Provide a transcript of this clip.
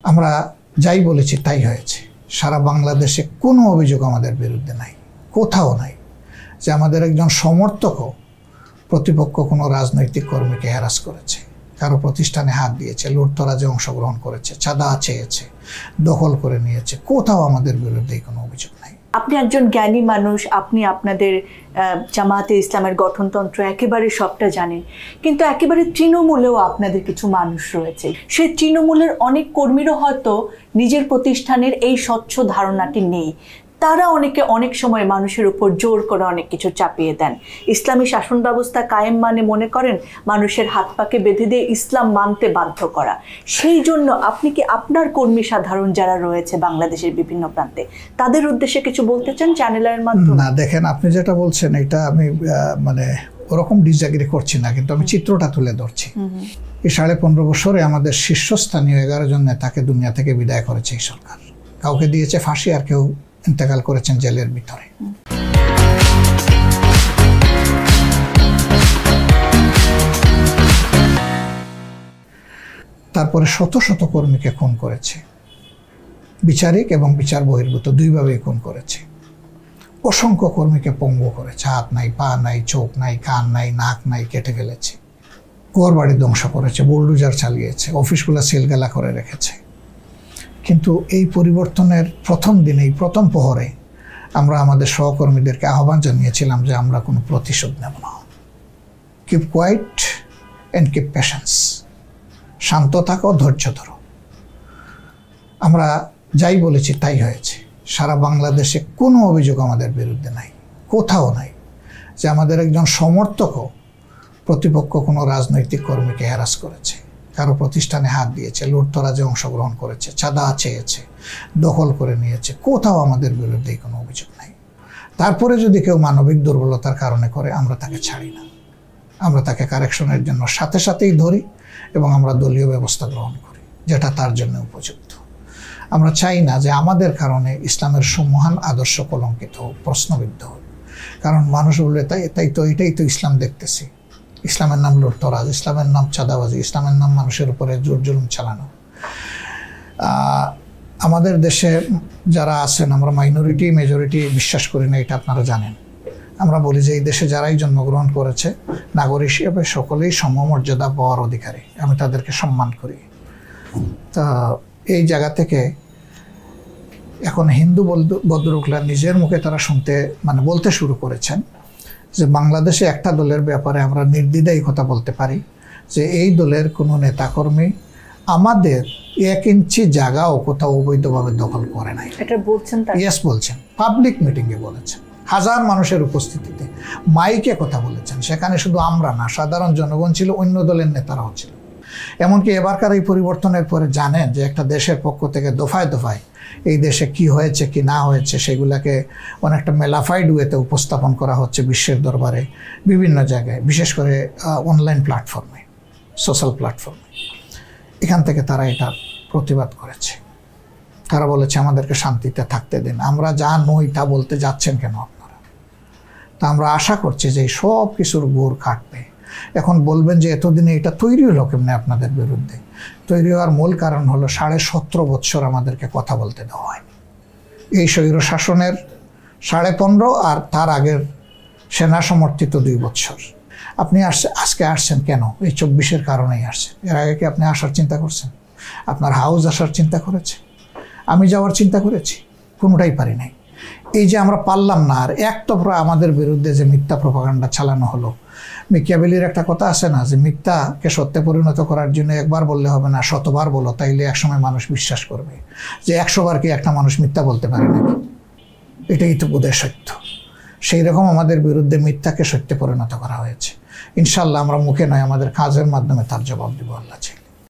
আমরা যাই বলেছি তাই হয়েছে। সারা বাংলাদেশে কোনো অভিযোগ আমাদের বিরুদ্ধে নাই, কোথাও নাই যে আমাদের একজন সমর্থকও প্রতিপক্ষ কোনো রাজনৈতিক কর্মীকে হ্যারাস করেছে, কারো প্রতিষ্ঠানে হাত দিয়েছে, লুটতরাজে অংশগ্রহণ করেছে, চাঁদা চেয়েছে, দখল করে নিয়েছে। কোথাও আমাদের বিরুদ্ধে কোনো অভিযোগ নাই। আপনি একজন জ্ঞানী মানুষ, আপনি আপনাদের জামায়াতে ইসলামের গঠনতন্ত্র একেবারে সবটা জানেন, কিন্তু একেবারে তৃণমূলেও আপনাদের কিছু মানুষ রয়েছে। সেই তৃণমূলের অনেক কর্মীরও হয়তো নিজের প্রতিষ্ঠানের এই স্বচ্ছ ধারণাটি নেই। তারা অনেক সময় মানুষের উপর জোর করে অনেক কিছু চাপিয়ে দেন। ইসলামী শাসন ব্যবস্থা কায়েম মানে মনে করেন মানুষের হাত পাকে বেঁধে দিয়ে ইসলাম মানতে বাধ্য করা। সেই জন্য আপনি কি আপনার কর্মী সাধারণ যারা রয়েছে বাংলাদেশের বিভিন্ন প্রান্তে তাদের উদ্দেশ্যে কিছু বলতে চান চ্যানেলের মাধ্যমে? না, দেখেন, আপনি যেটা বলছেন এটা আমি ওরকম ডিসএগ্রি করছি না, কিন্তু আমি চিত্রটা তুলে ধরছি। এই 15.5 বছরে আমাদের শীর্ষস্থানীয় 11 জন নেতাকে দুনিয়া থেকে বিদায় করেছে এই সরকার। কাউকে দিয়েছে ফাঁসি, আর কেউ ইন্তেকাল করেছেন জেলের ভিতরে। তারপরে শত শত কর্মীকে খুন করেছে, বিচারিক এবং বিচার বহির্ভূত দুইভাবেই খুন করেছে। অসংখ্য কর্মীকে পঙ্গু করেছে, হাত নাই, পা নাই, চোখ নাই, কান নাই, নাক নাই, কেটে ফেলেছে। ঘর বাড়ি ধ্বংস করেছে, বুলডোজার চালিয়েছে, অফিসগুলো সিলগালা করে রেখেছে। কিন্তু এই পরিবর্তনের প্রথম দিনেই, প্রথম প্রহরে আমরা আমাদের সহকর্মীদেরকে আহ্বান জানিয়েছিলাম যে আমরা কোনো প্রতিশোধ নেব না। Keep quiet and keep patience, শান্ত থাকো, ধৈর্য ধরো। আমরা যাই বলেছি তাই হয়েছে। সারা বাংলাদেশে কোনো অভিযোগ আমাদের বিরুদ্ধে নাই, কোথাও নাই যে আমাদের একজন সমর্থকও প্রতিপক্ষ কোনো রাজনৈতিক কর্মীকে হ্যারাস করেছে, কারো প্রতিষ্ঠানে হাত দিয়েছে, লুটতরাজে অংশগ্রহণ করেছে, চাঁদা চেয়েছে, দখল করে নিয়েছে। কোথাও আমাদের বিরুদ্ধে কোনো অভিযোগ নাই। তারপরে যদি কেউ মানবিক দুর্বলতার কারণে করে, আমরা তাকে ছাড়ি না। আমরা তাকে কারেকশনের জন্য সাথে সাথেই ধরি এবং আমরা দলীয় ব্যবস্থা গ্রহণ করি যেটা তার জন্য উপযুক্ত। আমরা চাই না যে আমাদের কারণে ইসলামের সম্মহান আদর্শ কলঙ্কিত হোক, প্রশ্নবিদ্ধ হোক। কারণ মানুষ বললে তাই তো এটাই তো ইসলাম দেখতেছি। ইসলামের নাম লুটতরাজ, ইসলামের নাম চাঁদাবাজি, ইসলামের নাম মানুষের উপরে জোর জুলুম চালানো। আমাদের দেশে যারা আছেন, আমরা মাইনরিটি মেজরিটি বিশ্বাস করি না, এটা আপনারা জানেন। আমরা বলি যে এই দেশে যারাই জন্মগ্রহণ করেছে নাগরিক হিসেবে সকলেই সমমর্যাদা পাওয়ার অধিকারী। আমি তাদেরকে সম্মান করি। তা এই জায়গা থেকে এখন হিন্দু ভদ্রলোকরা নিজের মুখে তারা বলতে শুরু করেছেন যে বাংলাদেশে একটা দলের ব্যাপারে আমরা নির্দ্বিধায় কথা বলতে পারি যে এই দলের কোনো নেতাকর্মী আমাদের 1 ইঞ্চি জায়গাও কোথাও অবৈধভাবে দখল করে নাই। এটা বলছেন? ইয়েস, বলছেন। পাবলিক মিটিংয়ে বলেছেন, হাজার মানুষের উপস্থিতিতে মাইকে কথা বলেছেন। সেখানে শুধু আমরা না, সাধারণ জনগণ ছিল, অন্য দলের নেতারাও ছিল। এমনকি এবারকার এই পরিবর্তনের পরে জানেন যে একটা দেশের পক্ষ থেকে দফায় দফায় এই দেশে কি হয়েছে কি না হয়েছে সেগুলাকে অনেকটা মেলাফাইড ওয়েতে উপস্থাপন করা হচ্ছে বিশ্বের দরবারে, বিভিন্ন জায়গায়, বিশেষ করে অনলাইন প্ল্যাটফর্মে, সোশ্যাল প্ল্যাটফর্মে। এখান থেকে তারা এটা প্রতিবাদ করেছে। তারা বলেছে আমাদেরকে শান্তিতে থাকতে দিন, আমরা যা নই তা বলতে যাচ্ছেন কেন আপনারা? তা আমরা আশা করছি যে সব কিছুর গোড় কাটবে। এখন বলবেন যে এতদিনে এটা তৈরি হলো কেমনে আপনাদের বিরুদ্ধে? তৈরি হওয়ার মূল কারণ হলো 17.5 বছর আমাদেরকে কথা বলতে দেওয়া হয়নি। এই স্বৈর শাসনের 15.5 আর তার আগের সেনা সমর্থিত 2 বছর। আপনি আজকে আসছেন কেন? এই 24-এর কারণেই আসছেন। এর আগে কি আপনি আসার চিন্তা করছেন? আপনার হাউস আসার চিন্তা করেছে? আমি যাওয়ার চিন্তা করেছি? কোনোটাই পারি নাই। এই যে আমরা পারলাম না, আর একতরফা আমাদের বিরুদ্ধে যে মিথ্যা প্রপাগান্ডা চালানো হলো। মিকিয়াভেলির একটা কথা আছে না, যে মিথ্যাকে সত্যে পরিণত করার জন্য একবার বললে হবে না, 100বার বলো, তাইলে একসময় মানুষ বিশ্বাস করবে। যে 100 বার কি একটা মানুষ মিথ্যা বলতে পারে নাকি? এটাই তো বোধহয় সত্য। সেই রকম আমাদের বিরুদ্ধে মিথ্যাকে সত্যে পরিণত করা হয়েছে। ইনশাল্লাহ আমরা মুখে নয়, আমাদের কাজের মাধ্যমে তার জবাব দেব আল্লাহ চাইলে।